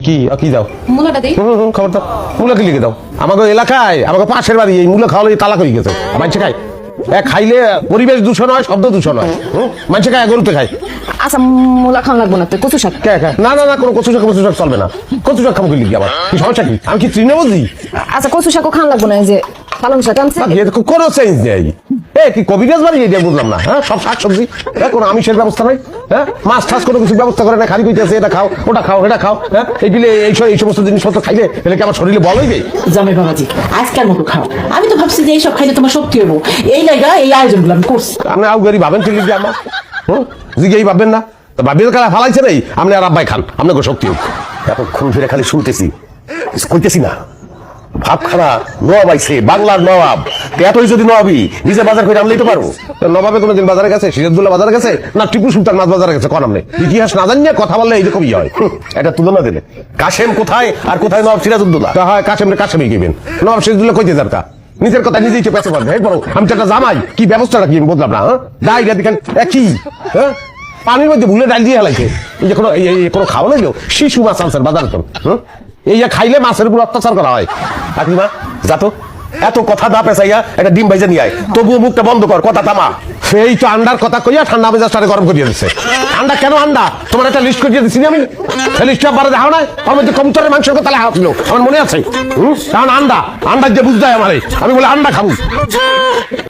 কি কি দাও মূলাটা দেই খবর দাও মূলা কি লিখে দাও আমাকে এলাকায় আমাকে পাশের বাড়ি এই মূলা খাওয়ালে তালাক হয়ে গেছে মানুষে খায় খাইলে পরিবেশ দূষণ হয় শব্দ দূষণ হয় মানুষে খায় গরুতে খায় আচ্ছা মূলা খাওয়া লাগবো না তো কচু শাক না না না কোনো কচু শাক চলবে না কচু শাক খাবো কি লিখি আবার কি সমস্যা কি আমি কি চিনে বুঝি আচ্ছা কচু শাকও খাওয়া লাগবো না এই যে পালং শাক আনছে কোনো চেঞ্জ নেই কি কবিরাজ বাড়ি এটা বুঝলাম না হ্যাঁ সব শাক সবজি কোনো আমিষের ব্যবস্থা নাই হ্যাঁ মাছ টাছ কোনো কিছু ব্যবস্থা করে না খালি কইতেছে এটা খাও ওটা খাও এটা খাও হ্যাঁ এইগুলো এই সমস্ত জিনিসপত্র খাইলে এলে কি আমার শরীরে বল হইবে জামাই বাবাজি আজকাল মতো খাও আমি তো ভাবছি যে এইসব খাইলে তোমার শক্তি হবো এই লাগা এই আয়োজনগুলো আমি করছি আপনি আউগারি ভাবেন ঠিক লিখে আমার জিগেই ভাববেন না তো ভাবির কারা ফালাইছে নেই আপনি আর আব্বাই খান আপনাকে শক্তি হোক এতক্ষণ ফিরে খালি শুনতেছি কইতেছি না ভাব খানা নবাব আইছে বাংলার নবাব এতই যদি নবাবি নিজে বাজার করে আনলেই তো পারবো নবাবে কোনোদিন বাজারে গেছে সিরাজদুল্লাহ বাজারে গেছে না টিপু সুলতান মাছ বাজারে গেছে কোন আমনে ইতিহাস না জানিয়ে কথা বললে এইরকমই হয় এটা তুলনা দিলে কাশেম কোথায় আর কোথায় নবাব সিরাজউদ্দৌলা তা হয় কাশেমই গেবেন নবাব সিরাজদুল্লাহ কইতে দরকার নিজের কথা নিজেই তো পেছে পারবে এরপর আমি তো একটা জামাই কি ব্যবস্থাটা কি বললাম না ডাইরিয়া দেখেন কি হ্যাঁ পানির মধ্যে ভুলে ডাল দিয়ে হেলাইছে এই যে কোনো খাওয়া লাগলো শিশু মাছ আনছেন বাজারে তো এই খাইলে মাছের উপর অত্যাচার করা হয় কাকিমা যাতো এত কথা দা পেঁচাইয়া একটা ডিম ভাইজা নিয়ে আয় তবুও মুখটা বন্ধ কর কথা থামা সেই তো আন্ডার কথা কইয়া ঠান্ডা মেজাজটারে গরম করিয়ে দিচ্ছে আন্ডা কেন আন্ডা তোমার একটা লিস্ট করিয়ে দিচ্ছি আমি সেই লিস্টটা বারে দেখাও না আমার মধ্যে কবুতরের মাংসের কথা লেখা ছিল আমার মনে আছে কারণ আন্ডা যে বুঝতে হয় আমারে আমি বলে আন্ডা খাবো